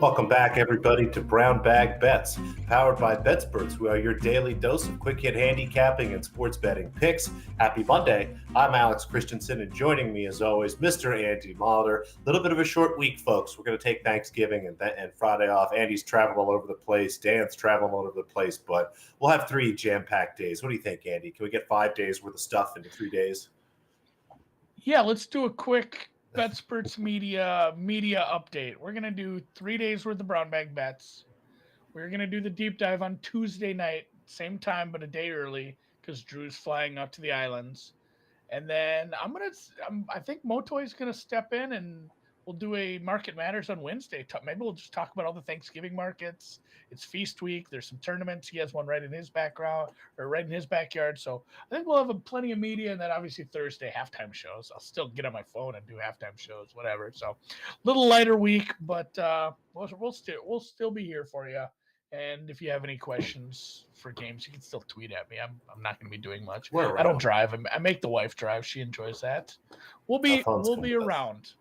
Welcome back, everybody, to Brown Bag Bets, powered by BETSPERTS. We are your daily dose of quick hit handicapping and sports betting picks. Happy Monday. I'm Alex Christenson, and joining me, as always, Mr. Andy Molitor. A little bit of a short week, folks. We're going to take Thanksgiving and Friday off. Andy's traveling all over the place. Dan's traveling all over the place, but we'll have 3 jam-packed days. What do you think, Andy? Can we get 5 days worth of stuff into 3 days? Yeah, let's do a quick BetSperts media update. We're going to do 3 days worth of brown bag bets. We're going to do the deep dive on Tuesday night, same time, but a day early because Drew's flying out to the islands. And then I think Motoy's going to step in and we'll do a Market Matters on Wednesday. Maybe we'll just talk about all the Thanksgiving markets. It's feast week. There's some tournaments. He has one right in his background or right in his backyard. So I think we'll have plenty of media, and then obviously Thursday halftime shows. I'll still get on my phone and do halftime shows, whatever. So a little lighter week, but we'll still be here for you. And if you have any questions for games, you can still tweet at me. I'm not going to be doing much. I don't drive. I make the wife drive. She enjoys that. We'll be around.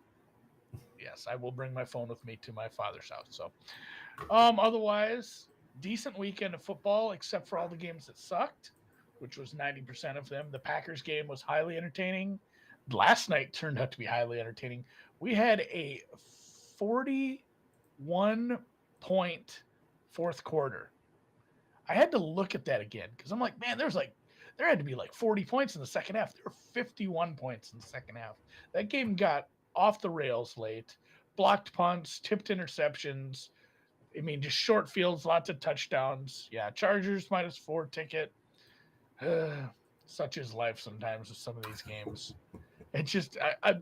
Yes, I will bring my phone with me to my father's house. So, otherwise, decent weekend of football, except for all the games that sucked, which was 90% of them. The Packers game was highly entertaining. Last night turned out to be highly entertaining. We had a 41-point fourth quarter. I had to look at that again because I'm like, man, there had to be like 40 points in the second half. There were 51 points in the second half. That game got off the rails late, blocked punts, tipped interceptions. I mean, just short fields, lots of touchdowns. Yeah, Chargers -4 ticket. Such is life sometimes with some of these games. It's just the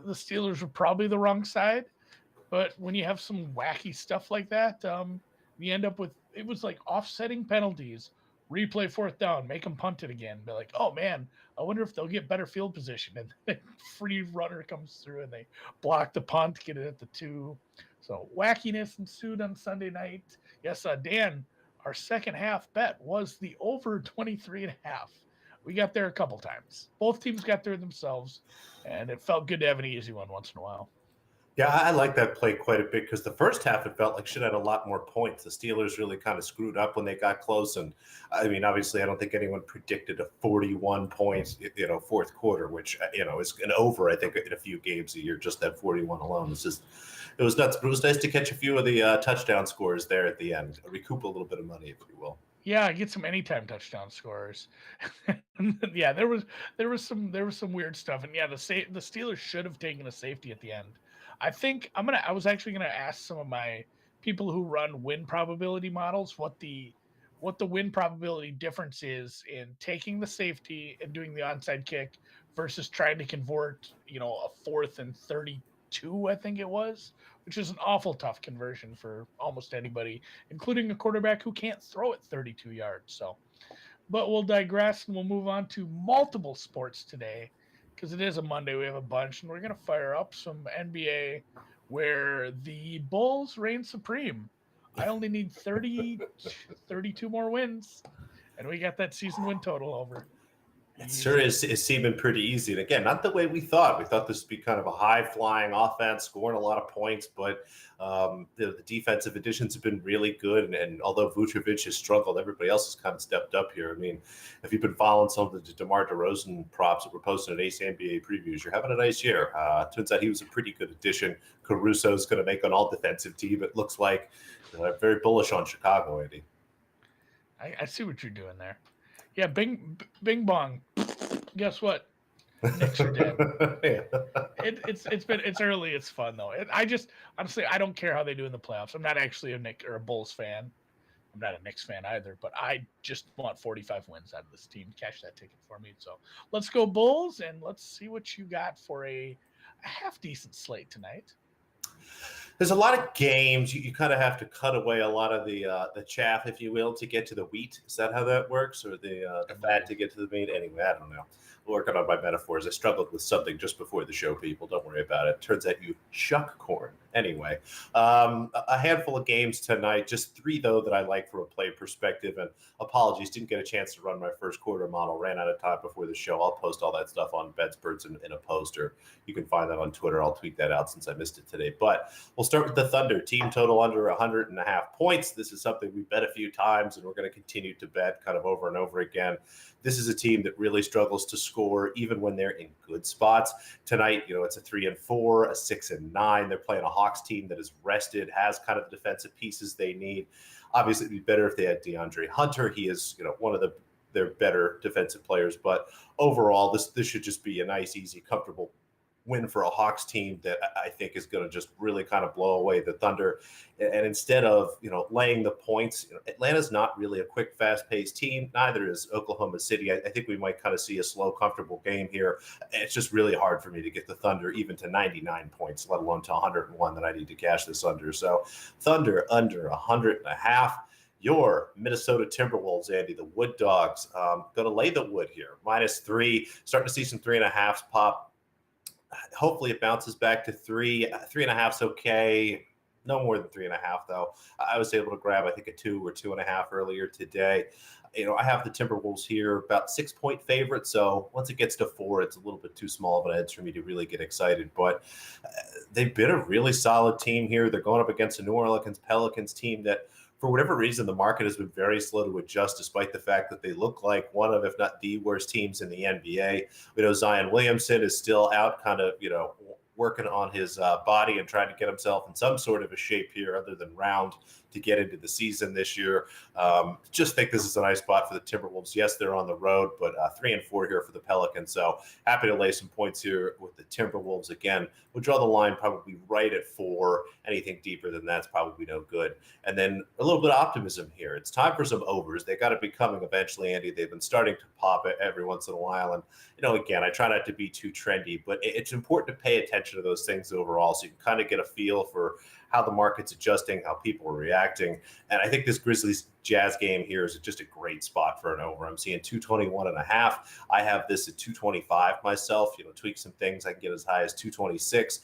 Steelers were probably the wrong side, but when you have some wacky stuff like that, you end up with it was like offsetting penalties. Replay fourth down, make them punt it again. Be like, oh man, I wonder if they'll get better field position. And then free runner comes through and they block the punt, get it at the 2. So wackiness ensued on Sunday night. Yes, Dan, our second half bet was the over 23.5. We got there a couple times. Both teams got there themselves, and it felt good to have an easy one once in a while. Yeah, I like that play quite a bit because the first half it felt like should have had a lot more points. The Steelers really kind of screwed up when they got close, and I mean, obviously, I don't think anyone predicted a 41 points, fourth quarter, which is an over. I think in a few games a year, just that 41 alone. It was nuts. But it was nice to catch a few of the touchdown scores there at the end, recoup a little bit of money, if you will. Yeah, get some anytime touchdown scorers. Yeah, there was some weird stuff, and yeah, the Steelers should have taken a safety at the end. I think I was actually gonna ask some of my people who run win probability models what the win probability difference is in taking the safety and doing the onside kick versus trying to convert, a 4th and 32, I think it was, which is an awful tough conversion for almost anybody, including a quarterback who can't throw it 32 yards. So, but we'll digress and we'll move on to multiple sports today because it is a Monday. We have a bunch, and we're going to fire up some NBA where the Bulls reign supreme. I only need 32 more wins, and we got that season win total over. It sure is seeming pretty easy. And again, not the way we thought. We thought this would be kind of a high-flying offense, scoring a lot of points, but the defensive additions have been really good. And although Vucevic has struggled, everybody else has kind of stepped up here. I mean, if you've been following some of the DeMar DeRozan props that we're posting at Ace NBA Previews, you're having a nice year. Turns out he was a pretty good addition. Caruso's going to make an all-defensive team, it looks like. Very bullish on Chicago, Andy. I see what you're doing there. Yeah, bing bong. Guess what? Knicks are dead. Yeah. It's early. It's fun though. Honestly, I don't care how they do in the playoffs. I'm not actually a Knicks or a Bulls fan. I'm not a Knicks fan either. But I just want 45 wins out of this team. Cash that ticket for me. So let's go Bulls, and let's see what you got for a half decent slate tonight. There's a lot of games. You kind of have to cut away a lot of the chaff, if you will, to get to the wheat. Is that how that works, or the fat to get to the meat? Anyway, I don't know. Working on my metaphors. I struggled with something just before the show, people. Don't worry about it. Turns out you shuck corn. Anyway, a handful of games tonight, just 3, though, that I like from a play perspective. And apologies, didn't get a chance to run my first quarter model. Ran out of time before the show. I'll post all that stuff on BETSPERTS in a poster. You can find that on Twitter. I'll tweet that out since I missed it today. But we'll start with the Thunder. Team total under 100.5 points. This is something we bet a few times, and we're going to continue to bet kind of over and over again. This is a team that really struggles to score even when they're in good spots. Tonight, it's a 3-4, a 6-9. They're playing a Hawks team that is rested, has kind of the defensive pieces they need. Obviously, it'd be better if they had DeAndre Hunter. He is, one of their better defensive players. But overall, this should just be a nice, easy, comfortable win for a Hawks team that I think is going to just really kind of blow away the Thunder. And instead of, laying the points, Atlanta's not really a quick, fast-paced team. Neither is Oklahoma City. I think we might kind of see a slow, comfortable game here. It's just really hard for me to get the Thunder even to 99 points, let alone to 101 that I need to cash this under. So Thunder under 100.5. Your Minnesota Timberwolves, Andy, the Wood Dogs, going to lay the wood here. -3, starting to see some 3.5s pop. Hopefully it bounces back to 3. 3.5's okay. No more than 3.5, though. I was able to grab, I think, a 2 or 2.5 earlier today. I have the Timberwolves here, about 6-point favorite. So once it gets to 4, it's a little bit too small of an edge for me to really get excited. But they've been a really solid team here. They're going up against a New Orleans Pelicans team that, for whatever reason, the market has been very slow to adjust, despite the fact that they look like one of, if not the worst teams in the NBA. We know Zion Williamson is still out, kind of, working on his body and trying to get himself in some sort of a shape here other than round to get into the season this year. Just think this is a nice spot for the Timberwolves. Yes, they're on the road, but 3-4 here for the Pelicans. So happy to lay some points here with the Timberwolves. Again, we'll draw the line probably right at 4. Anything deeper than that's probably no good. And then a little bit of optimism here. It's time for some overs. They got to be coming eventually, Andy. They've been starting to pop it every once in a while. And, again, I try not to be too trendy, but it's important to pay attention to those things overall so you can kind of get a feel for how the market's adjusting, how people are reacting. And I think this Grizzlies Jazz game here is just a great spot for an over. I'm seeing 221.5. I have this at 225 myself. Tweak some things. I can get as high as 226.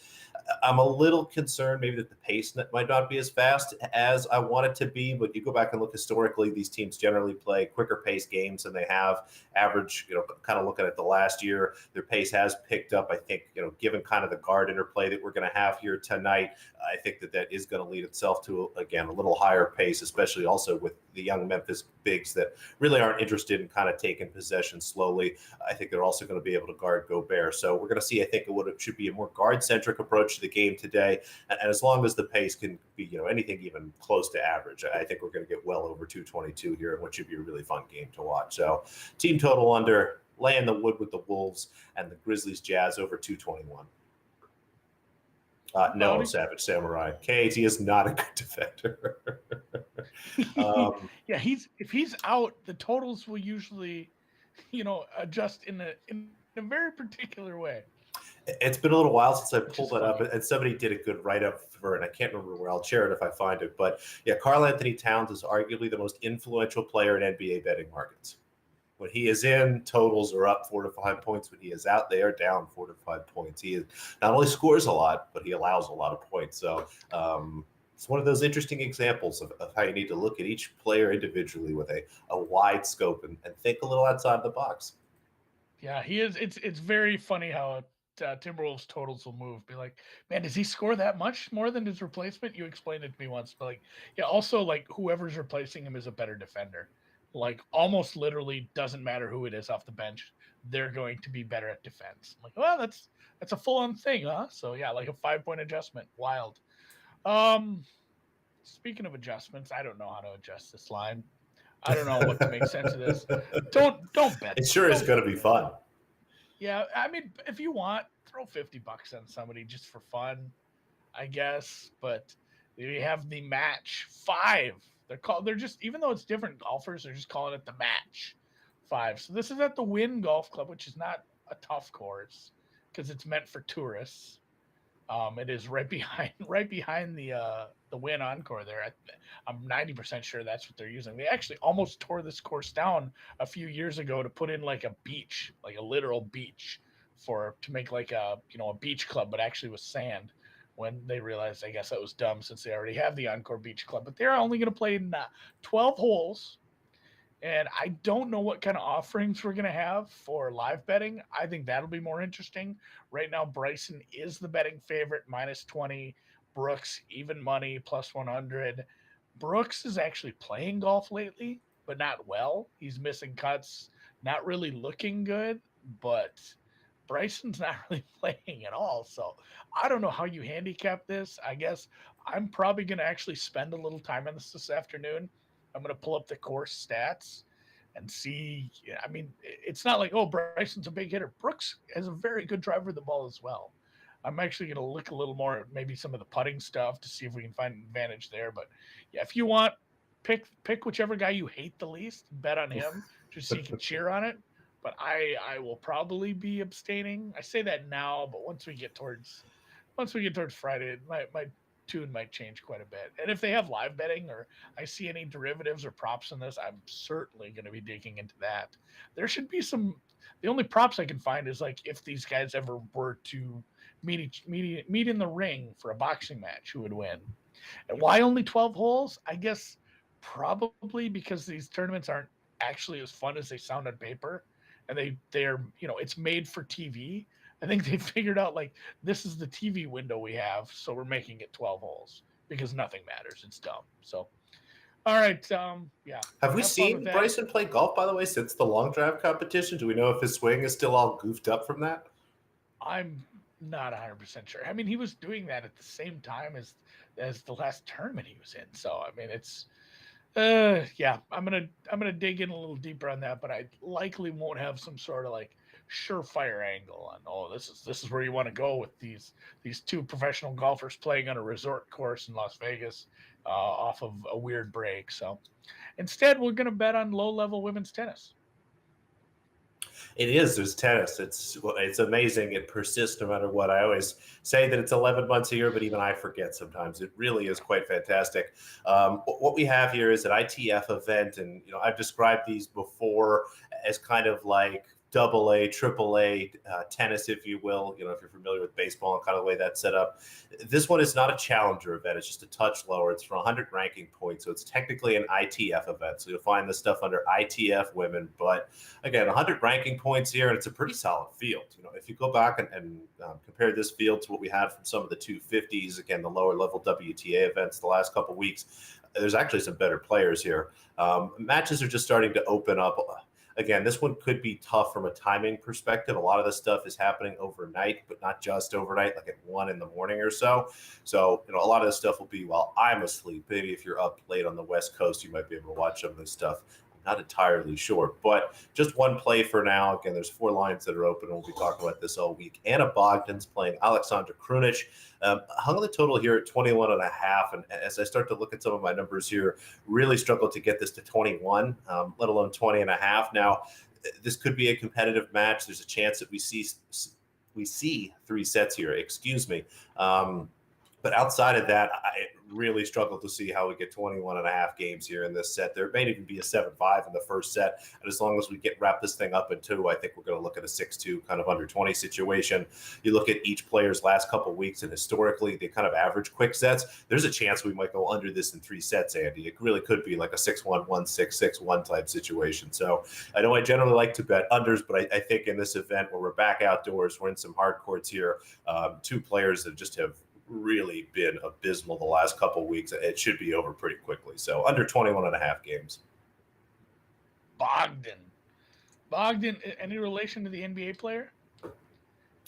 I'm a little concerned maybe that the pace might not be as fast as I want it to be, but you go back and look historically, these teams generally play quicker pace games than they have average, kind of looking at the last year, their pace has picked up. I think, given kind of the guard interplay that we're going to have here tonight, I think that is going to lead itself to, again, a little higher pace, especially also with the young Memphis bigs that really aren't interested in kind of taking possession slowly. I think they're also going to be able to guard Gobert. So we're going to see, I think, it should be a more guard-centric approach to the game today. And as long as the pace can be, anything even close to average, I think we're going to get well over 222 here, and what should be a really fun game to watch. So team total under, laying the wood with the Wolves, and the Grizzlies Jazz over 221. No, Savage Samurai. KAT is not a good defender. Yeah, if he's out, the totals will usually, adjust in a very particular way. It's been a little while since I pulled that up, and somebody did a good write-up for it. And I can't remember where. I'll share it if I find it. But yeah, Karl Anthony Towns is arguably the most influential player in NBA betting markets. When he is in, totals are up 4 to 5 points. When he is out, they are down 4 to 5 points. He not only scores a lot, but he allows a lot of points. So it's one of those interesting examples of how you need to look at each player individually with a wide scope and think a little outside the box. Yeah, he is. It's very funny how Timberwolves totals will move. Be like, man, does he score that much more than his replacement? You explained it to me once, but also whoever's replacing him is a better defender. Almost literally doesn't matter who it is off the bench, they're going to be better at defense. I'm like, well, that's a full-on thing, huh? So yeah, a 5-point adjustment. Wild. Speaking of adjustments, I don't know how to adjust this line. I don't know what to make sense of this. Don't bet. It sure is going to be fun. Yeah, I mean, if you want, throw $50 on somebody just for fun, I guess. But we have the match 5. They're just, even though it's different golfers, they're just calling it the match 5. So this is at the Wynn Golf Club, which is not a tough course because it's meant for tourists. It is right behind the Win Encore there. I'm 90% sure that's what they're using. They actually almost tore this course down a few years ago to put in like a beach, like a literal beach to make like a beach club, but actually with sand. When they realized, I guess that was dumb since they already have the Encore Beach Club. But they're only going to play in 12 holes. And I don't know what kind of offerings we're going to have for live betting. I think that'll be more interesting. Right now, Bryson is the betting favorite, -20. Brooks, even money, +100. Brooks is actually playing golf lately, but not well. He's missing cuts, not really looking good, but Bryson's not really playing at all. So I don't know how you handicap this. I guess I'm probably going to actually spend a little time on this afternoon. I'm going to pull up the course stats and see. I mean, it's not like, oh, Bryson's a big hitter. Brooks has a very good driver of the ball as well. I'm actually going to look a little more at maybe some of the putting stuff to see if we can find an advantage there. But yeah, if you want, pick whichever guy you hate the least, bet on him just so you can cheer on it. But I will probably be abstaining. I say that now, but once we get towards Friday, my tune might change quite a bit. And if they have live betting or I see any derivatives or props in this, I'm certainly going to be digging into that. There should be some. The only props I can find is like if these guys ever were to meet in the ring for a boxing match, who would win? And why only 12 holes? I guess probably because these tournaments aren't actually as fun as they sound on paper, and they're it's made for TV. I think they figured out like this is the TV window we have, so we're making it 12 holes because nothing matters. It's dumb. So, all right, yeah. Have we seen Bryson play golf, by the way, since the long drive competition? Do we know if his swing is still all goofed up from that? I'm not 100% sure. I mean, he was doing that at the same time as the last tournament he was in. So, I mean, it's yeah, I'm gonna dig in a little deeper on that, but I likely won't have some sort of like surefire angle on this is where you want to go with these two professional golfers playing on a resort course in Las Vegas off of a weird break. So instead, we're gonna bet on low level women's tennis. It is. There's tennis. It's amazing. It persists no matter what. I always say that it's 11 months a year, but even I forget sometimes. It really is quite fantastic. What we have here is an ITF event, and I've described these before as kind of like AA, AAA tennis, if you will. If you're familiar with baseball and kind of the way that's set up. This one is not a challenger event. It's just a touch lower. It's for 100 ranking points, so it's technically an ITF event. So you'll find this stuff under ITF women. But again, 100 ranking points here, and it's a pretty solid field. If you go back and compare this field to what we had from some of the 250s, again, the lower level WTA events the last couple of weeks, there's actually some better players here. Matches are just starting to open up. Again, this one could be tough from a timing perspective. A lot of this stuff is happening overnight, but not just overnight, like at 1 a.m. or so. So, a lot of this stuff will be while I'm asleep. Maybe if you're up late on the West Coast, you might be able to watch some of this stuff. I'm not entirely sure, but just one play for now. Again, there's 4 lines that are open. We'll be talking about this all week. Anna Bogdan's playing Alexandra Krunic. Hung the total here at 21.5. And as I start to look at some of my numbers here, really struggled to get this to 21, let alone 20.5. Now, this could be a competitive match. There's a chance that we see 3 sets here. Excuse me. But outside of that, I really struggle to see how we get 21.5 games here in this set. There may even be a 7-5 in the first set. And as long as we wrap this thing up in 2, I think we're going to look at a 6-2 kind of under 20 situation. You look at each player's last couple of weeks, and historically they kind of average quick sets. There's a chance we might go under this in 3 sets, Andy. It really could be like a 6-1, 1-6, 6-1 type situation. So I know I generally like to bet unders, but I think in this event where we're back outdoors, we're in some hard courts here, 2 players that just have really been abysmal the last couple of weeks. It should be over pretty quickly. So under 21.5 games. Bogdan, any relation to the NBA player?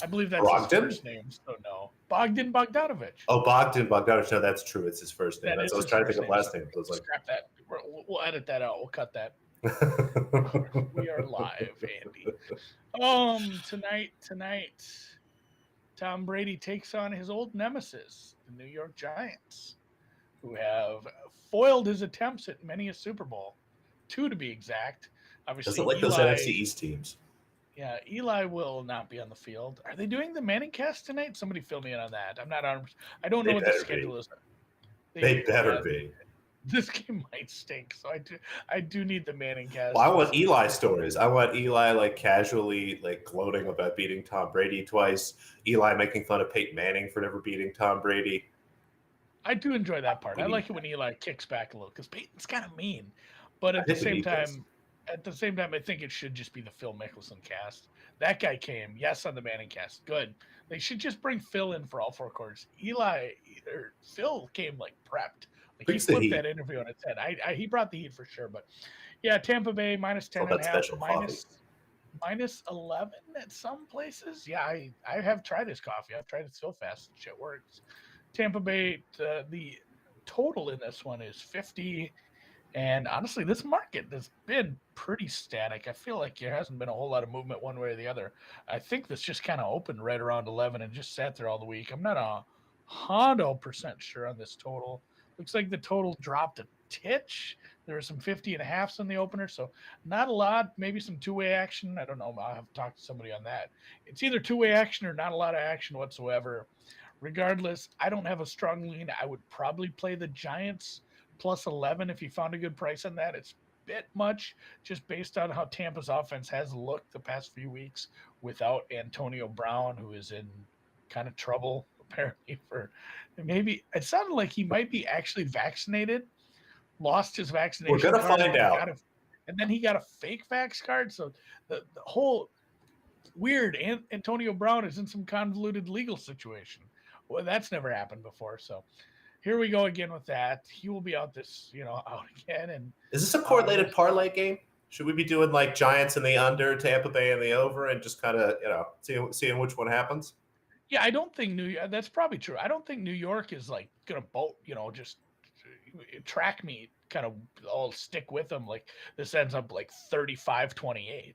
I believe that's his first name. So no. Bogdan Bogdanovic. Oh, Bogdan Bogdanovic. No, that's true. It's his first name. I was trying to think of last name. So like, scrap that. We'll edit that out. We'll cut that. We are live, Andy. Tonight. Tom Brady takes on his old nemesis, the New York Giants, who have foiled his attempts at many a Super Bowl, 2 to be exact. Obviously, doesn't like those NFC East teams. Yeah, Eli will not be on the field. Are they doing the Manning cast tonight? Somebody fill me in on that. I'm not on. I don't know They what the better schedule be. is. They better Yeah, be. this game might stink. So I do need the Manning Well, cast. I want Eli stories. I want Eli like casually like gloating about beating Tom Brady twice. Eli making fun of Peyton Manning for never beating Tom Brady. I do enjoy that part. We I need like it when Eli kicks back a little because Peyton's kind of mean, but I think we need this. at the same time, I think it should just be the Phil Mickelson cast. That guy came, yes, on the Manning cast, good. They should just bring Phil in for all four quarters. Phil came like prepped, like he Brings the flipped that heat. interview on its head. He brought the heat for sure, but yeah, Tampa Bay minus It's all 10 and a that half, special coffee. minus 11 at some places. Yeah, I have tried this coffee. I've tried it so fast. Shit works. Tampa Bay, the total in this one is 50. And honestly, this market has been pretty static. I feel like there hasn't been a whole lot of movement one way or the other. I think this just kind of opened right around 11 and just sat there all the week. I'm not 100% sure on this total. Looks like the total dropped a titch. There were some 50 and a halves in the opener, so not a lot. Maybe some two-way action. I don't know. I'll have to talk to somebody on that. It's either two-way action or not a lot of action whatsoever. Regardless, I don't have a strong lean. I would probably play the Giants plus 11 if you found a good price on that. It's a bit much just based on how Tampa's offense has looked the past few weeks without Antonio Brown, who is in kind of trouble apparently for maybe it sounded like he might be actually vaccinated, lost his We're vaccination gonna card, find out. and then he got a fake vax card. So the whole weird Antonio Brown is in some convoluted legal situation. Well, that's never happened before. So here we go again with that. He will be out out again. And Is this a correlated parlay game? Should we be doing like Giants in the under, Tampa Bay in the over, and just kind of seeing which one happens? yeah, I don't think that's probably true. I don't think New York is like gonna boat, just track me kind of all stick with them. Like this ends up like 35-28.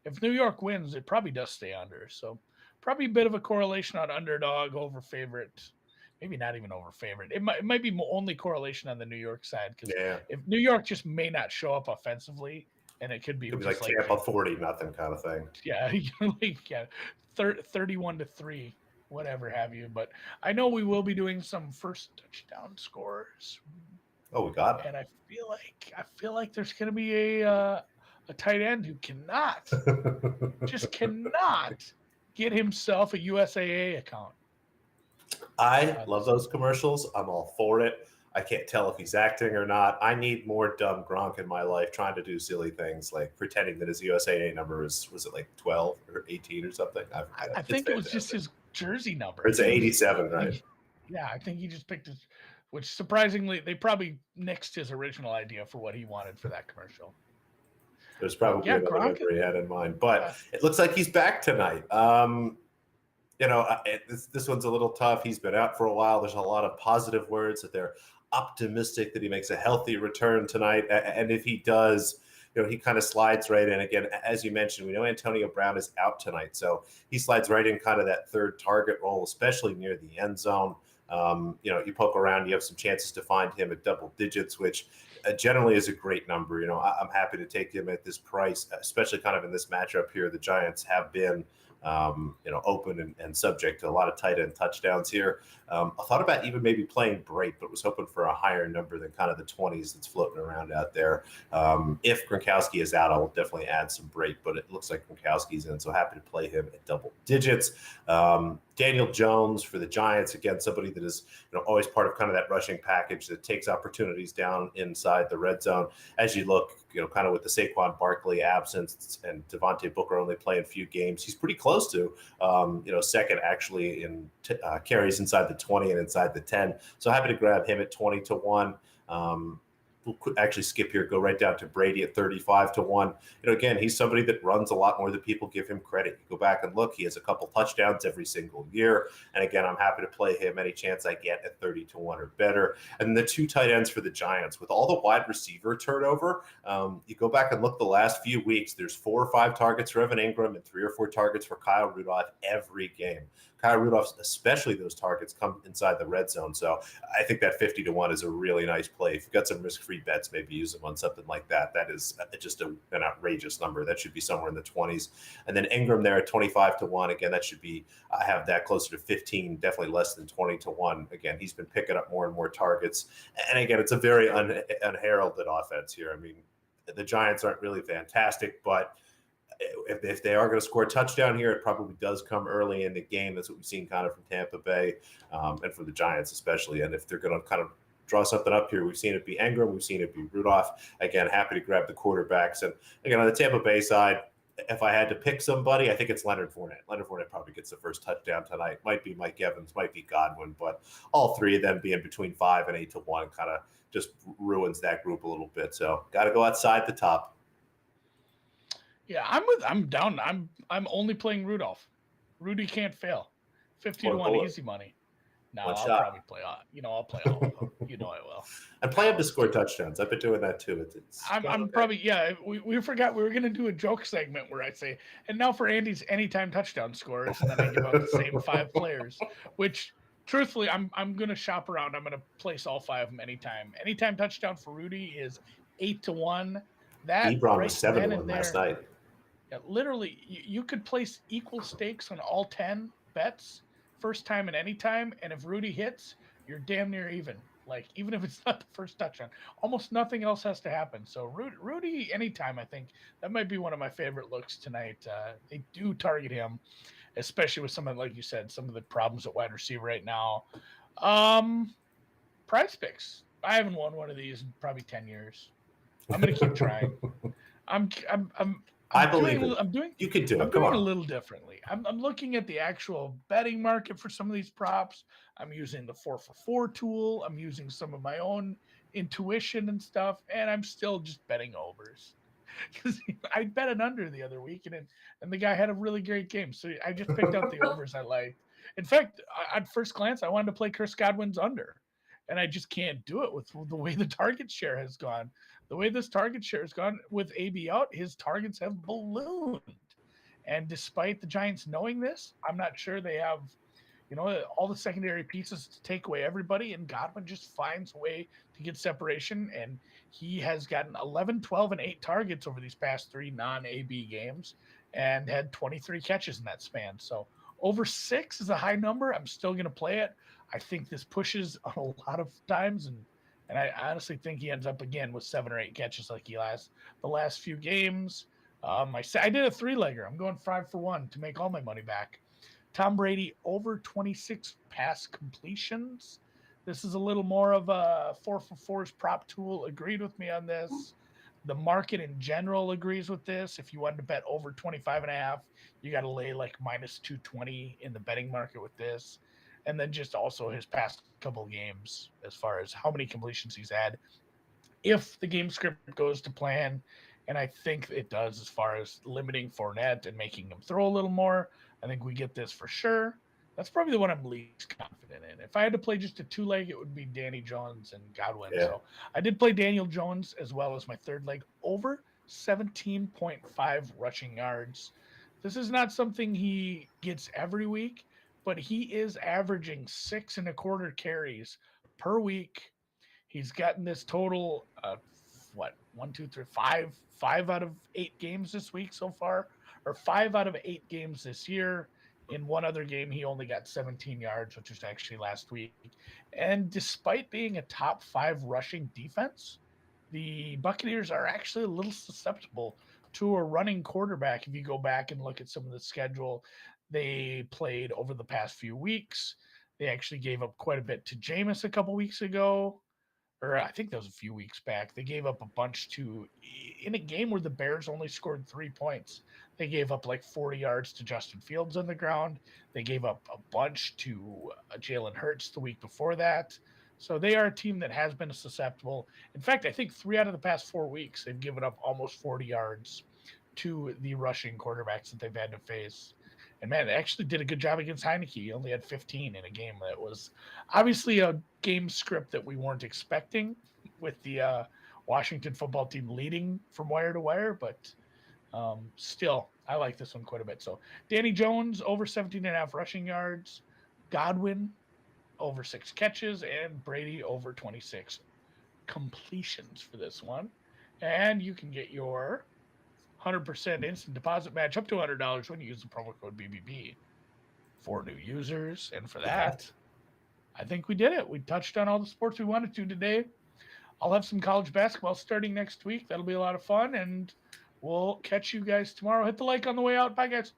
If New York wins, it probably does stay under. So probably a bit of a correlation on underdog over favorite. Maybe not even over favorite. It might be only correlation on the New York side because if New York just may not show up offensively, and it could be like Tampa 40-0 kind of thing. Yeah, 31-3, whatever have you. But I know we will be doing some first touchdown scores. Oh, we got it. And I feel like there's going to be a tight end who cannot get himself a USAA account. I love those commercials. I'm all for it. I can't tell if he's acting or not. I need more dumb Gronk in my life trying to do silly things like pretending that his USAA number was it like 12 or 18 or something? I think it was just his jersey number. It's 87, right? Yeah, I think he just picked his, which surprisingly, they probably nixed his original idea for what he wanted for that commercial. There's probably another Gronk, number he had in mind, but it looks like he's back tonight. This one's a little tough. He's been out for a while. There's a lot of positive words that they're optimistic that he makes a healthy return tonight. And if he does, he kind of slides right in. Again, as you mentioned, we know Antonio Brown is out tonight. So he slides right in kind of that third target role, especially near the end zone. You poke around, you have some chances to find him at double digits, which generally is a great number. I'm happy to take him at this price, especially kind of in this matchup here. The Giants have been open and subject to a lot of tight end touchdowns here. I thought about even maybe playing Brady, but was hoping for a higher number than kind of the 20s that's floating around out there. If Gronkowski is out, I will definitely add some Brady, but it looks like Gronkowski's in, so happy to play him at double digits. Daniel Jones for the Giants, again, somebody that is always part of kind of that rushing package that takes opportunities down inside the red zone. As you look, kind of with the Saquon Barkley absence and Devontae Booker only playing a few games, he's pretty close to, second actually in carries inside the 20 and inside the 10. So happy to grab him at 20-1. We'll actually skip here, go right down to Brady at 35-1. Again, he's somebody that runs a lot more than people give him credit. You go back and look, he has a couple touchdowns every single year. And again, I'm happy to play him any chance I get at 30-1 or better. And the two tight ends for the Giants, with all the wide receiver turnover, you go back and look the last few weeks, there's 4 or 5 targets for Evan Ingram and 3 or 4 targets for Kyle Rudolph every game. Kyle Rudolph, especially those targets, come inside the red zone. So I think that 50-1 is a really nice play. If you've got some risk-free free bets, maybe use them on something like that. That is just an outrageous number. That should be somewhere in the 20s. And then Ingram there at 25-1. Again, that should be, I have that closer to 15, definitely less than 20-1. Again, he's been picking up more and more targets. And again, it's a very unheralded offense here. I mean, the Giants aren't really fantastic, but if they are going to score a touchdown here, it probably does come early in the game. That's what we've seen kind of from Tampa Bay and from the Giants especially. And if they're going to kind of draw something up here, we've seen it be Ingram, we've seen it be Rudolph. Again, happy to grab the quarterbacks. And again, on the Tampa Bay side, if I had to pick somebody, I think it's Leonard Fournette. Leonard Fournette probably gets the first touchdown tonight. Might be Mike Evans, might be Godwin, but all three of them being between 5 and 8-1 kind of just ruins that group a little bit. So got to go outside the top. Yeah, I'm down. I'm only playing Rudolph. Rudy can't fail. 50-1 easy money. No, I'll probably play. I'll play all of them. I will. I play him to score touchdowns. I've been doing that too. I'm probably We forgot we were gonna do a joke segment where I say, and now for Andy's anytime touchdown scorers, and then I give out the same 5 players. Which, truthfully, I'm gonna shop around. I'm gonna place all 5 of them anytime. Anytime touchdown for Rudy is 8-1. That Ebron was 7-1 last night. Yeah, literally, you could place equal stakes on all 10 bets, first time and any time, and if Rudy hits, you're damn near even. Like, even if it's not the first touchdown, almost nothing else has to happen. So Rudy, anytime, I think that might be one of my favorite looks tonight. They do target him, especially with some of, like you said, some of the problems at wide receiver right now. PrizePicks. I haven't won one of these in probably 10 years. I'm gonna keep trying. I believe you could do it. I'm doing a little differently. I'm looking at the actual betting market for some of these props. I'm using the 4for4 tool. I'm using some of my own intuition and stuff, and I'm still just betting overs. Because I bet an under the other week, and the guy had a really great game. So I just picked out the overs I liked. In fact, at first glance, I wanted to play Chris Godwin's under, and I just can't do it with the way the target share has gone. The way this target share has gone with AB out, his targets have ballooned. And despite the Giants knowing this, I'm not sure they have, all the secondary pieces to take away everybody. And Godwin just finds a way to get separation. And he has gotten 11, 12, and 8 targets over these past 3 non-AB games and had 23 catches in that span. So over 6 is a high number. I'm still going to play it. I think this pushes a lot of times, and I honestly think he ends up again with 7 or 8 catches like he has the last few games. I did a 3-legger. I'm going 5-for-1 to make all my money back. Tom Brady over 26 pass completions. This is a little more of a 4for4's prop tool. Agreed with me on this. The market in general agrees with this. If you wanted to bet over 25.5, you got to lay like minus 220 in the betting market with this. And then just also his past couple games as far as how many completions he's had. If the game script goes to plan, and I think it does as far as limiting Fournette and making him throw a little more, I think we get this for sure. That's probably the one I'm least confident in. If I had to play just a 2-leg, it would be Danny Jones and Godwin. Yeah. So I did play Daniel Jones as well as my 3rd leg over 17.5 rushing yards. This is not something he gets every week, but he is averaging 6.25 carries per week. He's gotten this total of 5 out of 8 games this week so far, or 5 out of 8 games this year. In one other game, he only got 17 yards, which was actually last week. And despite being a top 5 rushing defense, the Buccaneers are actually a little susceptible to a running quarterback. If you go back and look at some of the schedule they played over the past few weeks, they actually gave up quite a bit to Jameis a couple weeks ago, or I think that was a few weeks back. They gave up a bunch in a game where the Bears only scored 3 points. They gave up like 40 yards to Justin Fields on the ground. They gave up a bunch to Jalen Hurts the week before that. So they are a team that has been susceptible. In fact, I think 3 out of the past 4 weeks, they've given up almost 40 yards to the rushing quarterbacks that they've had to face. And man, they actually did a good job against Heineke. He only had 15 in a game that was obviously a game script that we weren't expecting with the Washington football team leading from wire to wire. But still, I like this one quite a bit. So Danny Jones over 17.5 rushing yards, Godwin over 6 catches, and Brady over 26 completions for this one. And you can get your 100% instant deposit match up to $100 when you use the promo code BBB for new users. And for that, I think we did it. We touched on all the sports we wanted to today. I'll have some college basketball starting next week. That'll be a lot of fun. And we'll catch you guys tomorrow. Hit the like on the way out. Bye, guys.